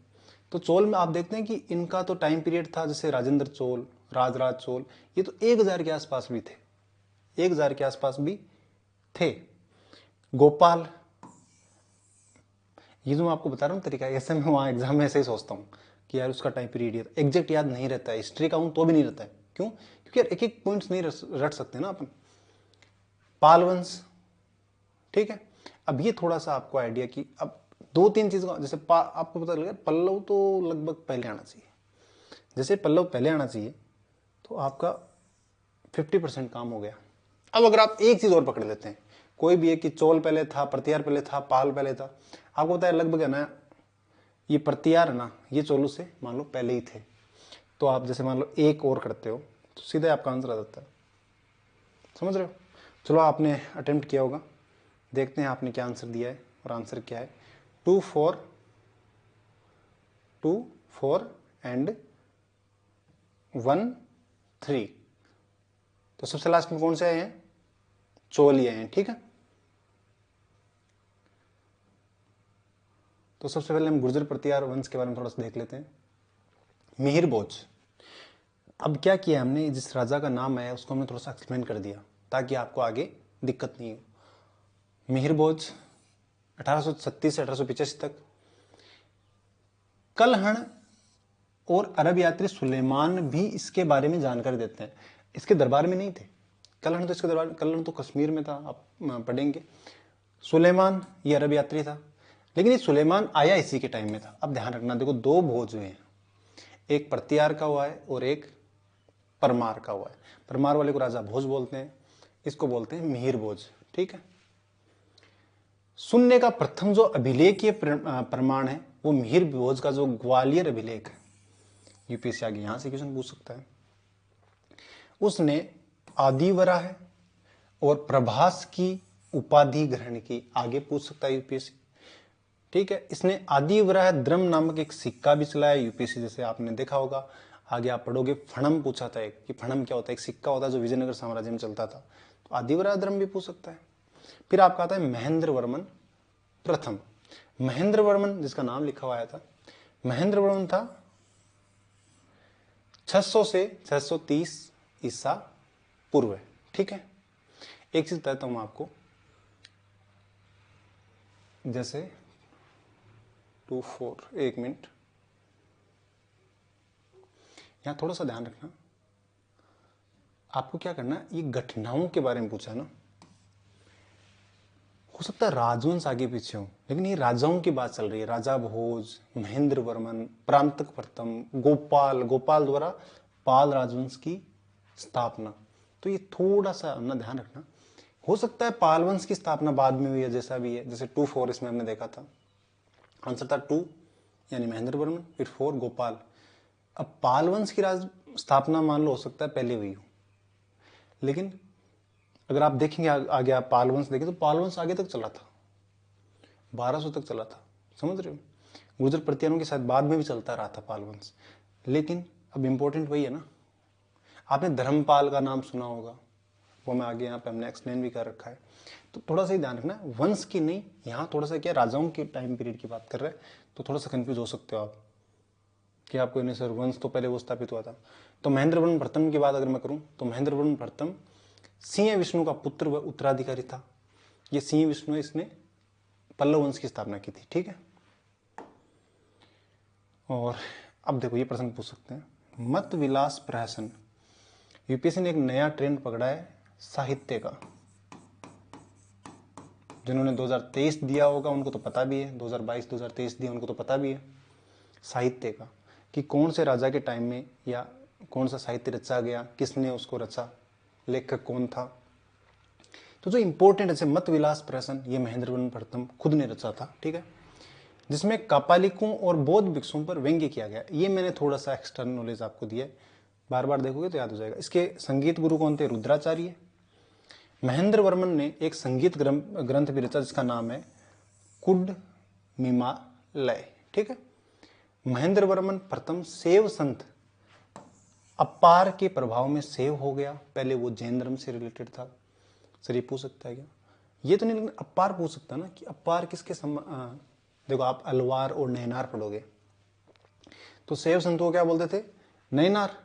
तो चोल में आप देखते हैं कि इनका तो टाइम पीरियड था, जैसे राजेंद्र चोल, राजराज चोल, ये तो 1000 के आसपास भी थे, 1000 के आसपास भी थे। गोपाल, ये जो मैं आपको बता रहा हूँ तरीका, ऐसे मैं वहाँ एग्जाम में ऐसे ही सोचता हूँ कि यार उसका टाइम पीरियड ये एग्जैक्ट याद नहीं रहता है, हिस्ट्री का हूँ तो भी नहीं रहता है। क्यों? क्योंकि यार एक एक पॉइंट्स नहीं रट सकते ना अपन। पाल वंश, ठीक है, अब ये थोड़ा सा आपको आइडिया कि अब दो तीन चीज जैसे आपको पता लगा पल्लव तो लगभग पहले आना चाहिए। जैसे पल्लव पहले आना चाहिए तो आपका 50% काम हो गया। अब अगर आप एक चीज और पकड़ लेते हैं, कोई भी है कि चोल पहले था, प्रतिहार पहले था, पाल पहले था, आपको पता है लगभग है ना, ये प्रतिहार है ना, ये चोलों से मान लो पहले ही थे। तो आप जैसे मान लो एक और करते हो तो सीधा आपका आंसर आ जाता है। समझ रहे हो? चलो आपने अटेम्प्ट किया होगा, देखते हैं आपने क्या आंसर दिया है। और आंसर क्या है? 2 4 एंड 1 3। तो सबसे लास्ट में कौन से आए हैं? चोल ही आए हैं। ठीक है, तो सबसे पहले हम गुर्जर प्रतिहार वंश के बारे में थोड़ा सा देख लेते हैं। मिहिर भोज। अब क्या किया हमने, जिस राजा का नाम है उसको हमने थोड़ा सा एक्सप्लेन कर दिया ताकि आपको आगे दिक्कत नहीं हो। मिहिर भोज 1836 से 1885 तक। कलहण और अरब यात्री सुलेमान भी इसके बारे में जानकारी देते हैं। इसके दरबार में नहीं थे कलहण, तो इसके दरबार, कलहण तो कश्मीर में था, आप पढ़ेंगे। सुलेमान ये अरब यात्री था, लेकिन ये सुलेमान आया इसी के टाइम में था। अब ध्यान रखना, देखो दो भोज हुए हैं, एक प्रतिहार का हुआ है और एक परमार का हुआ है। परमार वाले को राजा भोज बोलते हैं, इसको बोलते हैं मिहिर भोज। ठीक है, सुनने का प्रथम जो अभिलेखीय प्रमाण है वो मिहिर भोज का जो ग्वालियर अभिलेख है, यूपीएससी आगे यहां से क्वेश्चन पूछ सकता है। उसने आदिवराह और प्रभास की उपाधि ग्रहण की, आगे पूछ सकता है यूपीएससी। ठीक है, इसने आदिवराह द्रम नामक एक सिक्का भी चलाया यूपीएससी, जैसे आपने देखा होगा। आगे आप पढ़ोगे फणम पूछा था एक, कि फणम क्या होता है, एक सिक्का होता है जो विजयनगर साम्राज्य में चलता था। तो आदिवराह द्रम भी पूछ सकता है। फिर आपका आता है महेंद्र वर्मन प्रथम। महेंद्र वर्मन जिसका नाम लिखा हुआ था, महेंद्र वर्मन था 600 से 630 ईसा पूर्व। ठीक है, एक चीज बताता हूं आपको, जैसे 2 4, एक मिनट, यहां थोड़ा सा ध्यान रखना। आपको क्या करना, ये घटनाओं के बारे में पूछा ना, हो सकता है राजवंश आगे पीछे हो, लेकिन ये राजाओं की बात चल रही है। राजा भोज, महेंद्र वर्मन, प्रांतक प्रथम, गोपाल, गोपाल द्वारा पाल राजवंश की स्थापना। तो ये थोड़ा सा अपना ध्यान रखना। हो सकता है पाल वंश की स्थापना बाद में हुई है, जैसा भी है, जैसे 2 4 इसमें हमने देखा था। आंसर था 2 यानी महेंद्र वर्मन, फिर 4 गोपाल। अब पाल वंश की राज स्थापना मान लो हो सकता है पहले हुई हो, लेकिन अगर आप देखेंगे आगे, आप पाल वंश देखें तो पाल वंश आगे तक चला था, 1200 तक चला था। समझ रहे हो? गुर्जर प्रतिहारों के साथ बाद में भी चलता रहा था पाल वंश। लेकिन अब इंपॉर्टेंट वही है ना, आपने धर्मपाल का नाम सुना होगा, वो मैं आगे यहाँ पे हमने एक्सप्लेन भी कर रखा है। तो थोड़ा सा ही ध्यान रखना, वंश की नहीं, यहाँ थोड़ा सा क्या राजाओं के टाइम पीरियड की बात कर रहे हैं, तो थोड़ा सा कंफ्यूज हो सकते हो आप कि आपको नहीं सर वंश तो पहले वो स्थापित हुआ था। तो महेंद्र वर्मन प्रथम की बात अगर मैं करूं तो महेंद्र वर्मन प्रथम सिंह विष्णु का पुत्र व उत्तराधिकारी था। ये सिंह विष्णु, इसने पल्लव वंश की स्थापना की थी। ठीक है, और अब देखो ये प्रश्न पूछ सकते हैं, मत विलास प्रहसन, यूपीएससी ने एक नया ट्रेंड पकड़ा है साहित्य का। जिन्होंने 2023 दिया होगा उनको तो पता भी है, 2022 2023 दिया उनको तो पता भी है साहित्य का, कि कौन से राजा के टाइम में या कौन सा साहित्य रचा गया, किसने उसको रचा, लेखक कौन था। तो जो इंपॉर्टेंट है, जैसे मत विलास प्रहसन, ये महेंद्र वर्मन प्रथम खुद ने रचा था। ठीक है, जिसमें कापालिकों और बौद्ध भिक्षुओं पर व्यंग्य किया गया। ये मैंने थोड़ा सा एक्स्ट्रा नॉलेज आपको दिया है, बार बार देखोगे तो याद हो जाएगा। इसके संगीत गुरु कौन थे? रुद्राचार्य। महेंद्र वर्मन ने एक संगीत ग्रंथ भी रचा जिसका नाम है कुड मिमालय। ठीक है, महेंद्र वर्मन प्रथम शैव संत अपार के प्रभाव में सेव हो गया। पहले वो जैन धर्म से रिलेटेड था। सर ये पूछ सकता है क्या? ये तो नहीं, लेकिन अपार पूछ सकता है ना, कि अपार किसके देखो आप अलवार और नैनार पढ़ोगे तो शैव संत को क्या बोलते थे? नैनार।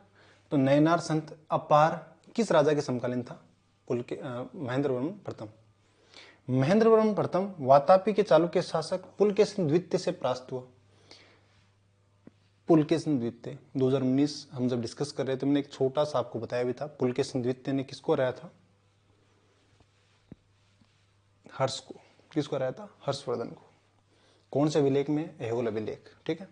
तो नैनार संत अपार किस राजा के समकालीन था? महेंद्र वर्मन प्रथम। महेंद्र वर्मन प्रथम वातापी के चालुक्य शासक पुलकेशिन द्वितीय से परास्त हुआ। पुलकेशिन द्वितीय 2019 हम जब डिस्कस कर रहे थे, मैंने एक छोटा सा आपको बताया भी था, पुलकेशिन द्वितीय ने किसको हराया था? हर्ष को। किसको हराया था? हर्षवर्धन को। कौन से अभिलेख में? ऐहोल अभिलेख। ठीक है।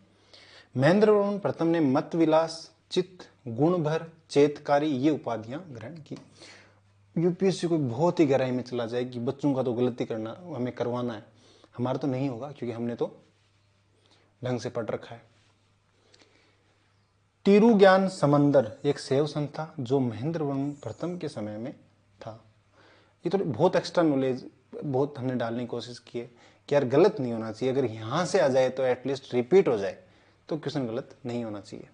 महेंद्र वर्मन प्रथम ने मत विलास, चित्त, गुणभर, चेतकारी ये उपाधियां ग्रहण की। यूपीएससी को बहुत ही गहराई में चला जाए कि बच्चों का तो गलती करना हमें करवाना है, हमारा तो नहीं होगा क्योंकि हमने तो ढंग से पढ़ रखा है। टीरू ज्ञान समंदर एक शैव संत था जो महेंद्र वर्मन प्रथम के समय में था। ये तो बहुत एक्स्ट्रा नॉलेज बहुत हमने डालने की कोशिश की है कि यार गलत नहीं होना चाहिए, अगर यहां से आ जाए तो एटलीस्ट रिपीट हो जाए, तो क्वेश्चन गलत नहीं होना चाहिए।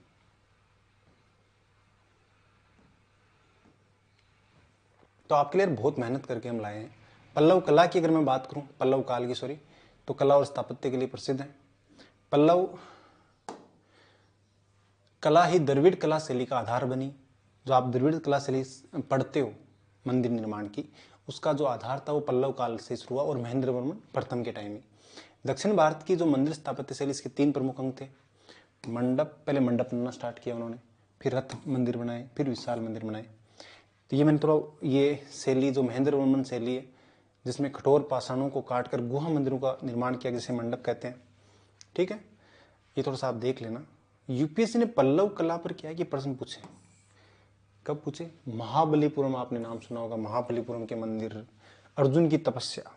तो आपके लिए बहुत मेहनत करके हम लाए हैं। पल्लव कला की अगर मैं बात करूं, पल्लव काल की सॉरी, तो कला और स्थापत्य के लिए प्रसिद्ध है। पल्लव कला ही द्रविड़ कला शैली का आधार बनी। जो आप द्रविड़ कला शैली पढ़ते हो मंदिर निर्माण की, उसका जो आधार था वो पल्लव काल से शुरू हुआ और महेंद्र वर्मन प्रथम के टाइम में। दक्षिण भारत की जो मंदिर स्थापत्य शैली, इसके 3 प्रमुख अंग थे। मंडप, पहले मंडप बनाना स्टार्ट किया उन्होंने, फिर रथ मंदिर बनाए, फिर विशाल मंदिर बनाए। तो ये मैंने थोड़ा ये शैली जो महेंद्र वर्मन शैली है, जिसमें कठोर पाषाणों को काटकर गुहा मंदिरों का निर्माण किया, जिसे मंडप कहते हैं। ठीक है, ये थोड़ा सा आप देख लेना। यूपीएससी ने पल्लव कला पर क्या है कि प्रश्न पूछे। कब पूछे? महाबलीपुरम, आपने नाम सुना होगा, महाबलीपुरम के मंदिर, अर्जुन की तपस्या।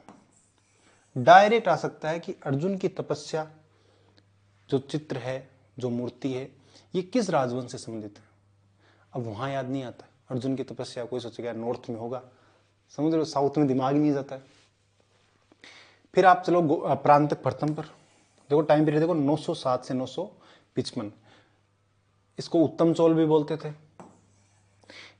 डायरेक्ट आ सकता है कि अर्जुन की तपस्या जो चित्र है, जो मूर्ति है, ये किस राजवंश से संबंधित है। अब वहां याद नहीं आता अर्जुन की तपस्या, कोई सोचेगा नॉर्थ में होगा, समझ रहे हो, साउथ में दिमाग नहीं जाता है। फिर आप चलो प्रांतक प्रथम पर, देखो टाइम पीरियड देखो 907 से 955। इसको उत्तम चोल भी बोलते थे।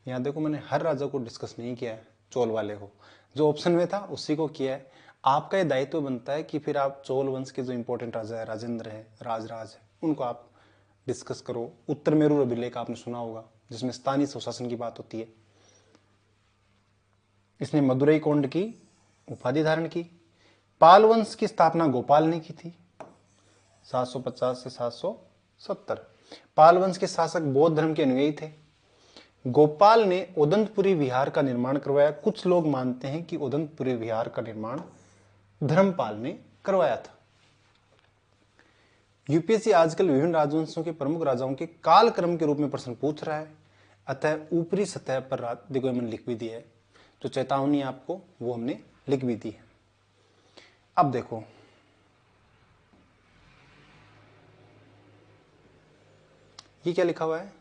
यहाँ देखो मैंने हर राजा को डिस्कस नहीं किया है, चोल वाले को, जो ऑप्शन में था उसी को किया है। आपका ये दायित्व बनता है कि फिर आप चोल वंश के जो इंपॉर्टेंट राजा है, राजेंद्र है, राजराज है, उनको आप डिस्कस करो। उत्तर मेरू अभिलेख आपने सुना होगा, जिसमें स्थानीय स्वशासन की बात होती है। इसने मदुरई कोंड की उपाधि धारण की। पाल वंश की स्थापना गोपाल ने की थी 750 से 770। पाल वंश के शासक बौद्ध धर्म के अनुयायी थे। गोपाल ने उदंतपुरी विहार का निर्माण करवाया। कुछ लोग मानते हैं कि उदंतपुरी विहार का निर्माण धर्मपाल ने करवाया था। यूपीएससी आजकल विभिन्न राजवंशों के प्रमुख राजाओं के कालक्रम के रूप में प्रश्न पूछ रहा है, अतः ऊपरी सतह पर देखो मैंने लिख भी दिया है, जो चेतावनी आपको वो हमने लिख भी दी है। अब देखो ये क्या लिखा हुआ है,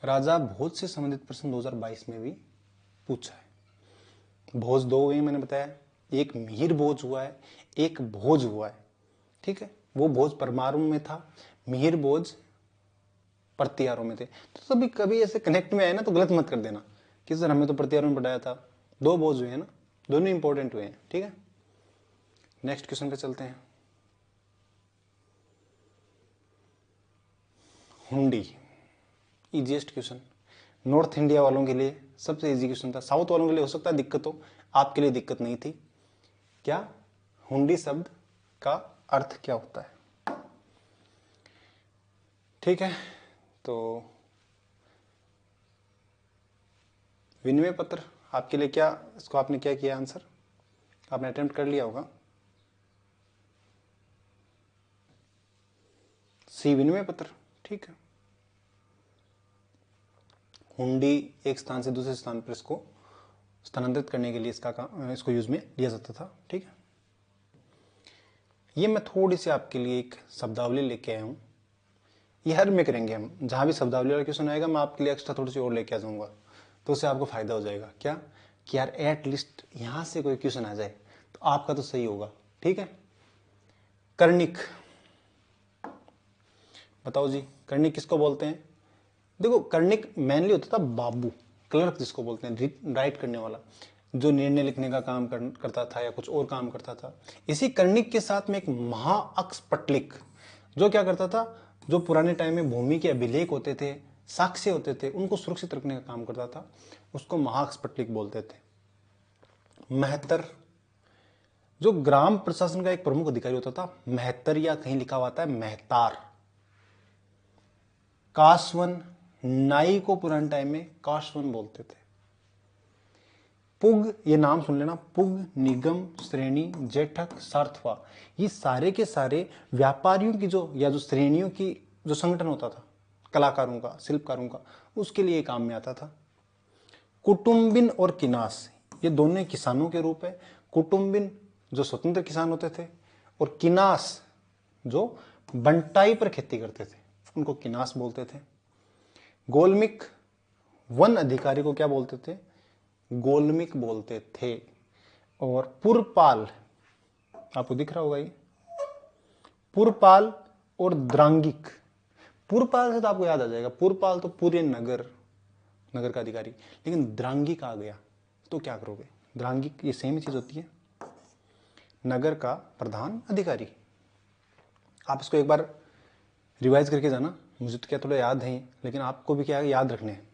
राजा भोज से संबंधित प्रश्न 2022 में भी पूछा है। भोज 2 हुए मैंने बताया, एक मिहिर भोज हुआ है, एक भोज हुआ है। ठीक है, वो भोज परमाणु में था, मिहिर भोज प्रतिहारों में थे। तो कभी कभी ऐसे कनेक्ट में आए ना तो गलत मत कर देना कि सर हमें तो प्रतिहारों में पढ़ाया था। 2 भोज हुए हैं ना, दोनों इंपॉर्टेंट हुए हैं। ठीक है, नेक्स्ट क्वेश्चन पे चलते हैं। हुंडी, इजीएस्ट क्वेश्चन, नॉर्थ इंडिया वालों के लिए सबसे इजी क्वेश्चन था। साउथ वालों के लिए हो सकता है दिक्कत हो, आपके लिए दिक्कत नहीं थी। क्या हुंडी शब्द का अर्थ क्या होता है? ठीक है, तो विनिमय पत्र आपके लिए क्या, इसको आपने क्या किया आंसर, आपने अटेम्प्ट कर लिया होगा। सी विनिमय पत्र। ठीक है, हुंडी एक स्थान से दूसरे स्थान पर इसको स्थानांतरित करने के लिए इसको यूज में लिया जाता था। ठीक है, ये मैं थोड़ी सी आपके लिए एक शब्दावली लेके आया हूं, ये हर में करेंगे हम। जहां भी शब्दावली वाला क्वेश्चन आएगा मैं आपके लिए एक्स्ट्रा थोड़ी सी और लेके आ जाऊंगा, तो उससे आपको फायदा हो जाएगा। क्या कि यार एटलीस्ट यहां से कोई क्वेश्चन आ जाए तो आपका तो सही होगा। ठीक है, कर्णिक, बताओ जी कर्णिक किसको बोलते हैं? देखो कर्णिक मेनली होता था बाबू, क्लर्क जिसको बोलते हैं, राइट करने वाला, जो निर्णय लिखने का काम करता था या कुछ और काम करता था। इसी कर्णिक के साथ में एक महाअक्षपटलिक, जो क्या करता था, जो पुराने टाइम में भूमि के अभिलेख होते थे, साक्ष्य होते थे, उनको सुरक्षित रखने का काम करता था, उसको महाअक्षपटलिक बोलते थे। महतर, जो ग्राम प्रशासन का एक प्रमुख अधिकारी होता था, महतर, या कहीं लिखा हुआ था महतार। कासवन, नाई को पुराने टाइम में कासवन बोलते थे। पुग, ये नाम सुन लेना, पुग, निगम, श्रेणी, जेठक, सार्थवा, ये सारे के सारे व्यापारियों की जो या जो श्रेणियों की जो संगठन होता था कलाकारों का, शिल्पकारों का, उसके लिए काम में आता था। कुटुम्बिन और किनास, ये दोनों किसानों के रूप है। कुटुम्बिन जो स्वतंत्र किसान होते थे, और किनास जो बंटाई पर खेती करते थे, उनको किनास बोलते थे। गोलमिक, वन अधिकारी को क्या बोलते थे? गोलमिक बोलते थे। और पुरपाल, आपको दिख रहा होगा ये, पुरपाल और द्रांगिक। पुरपाल से तो आपको याद आ जाएगा, पुरपाल तो पूरे नगर का अधिकारी, लेकिन द्रांगिक आ गया तो क्या करोगे? द्रांगिक ये सेम चीज होती है, नगर का प्रधान अधिकारी। आप इसको एक बार रिवाइज करके जाना, मुझे तो क्या थोड़ा याद है, लेकिन आपको भी क्या याद रखने हैं।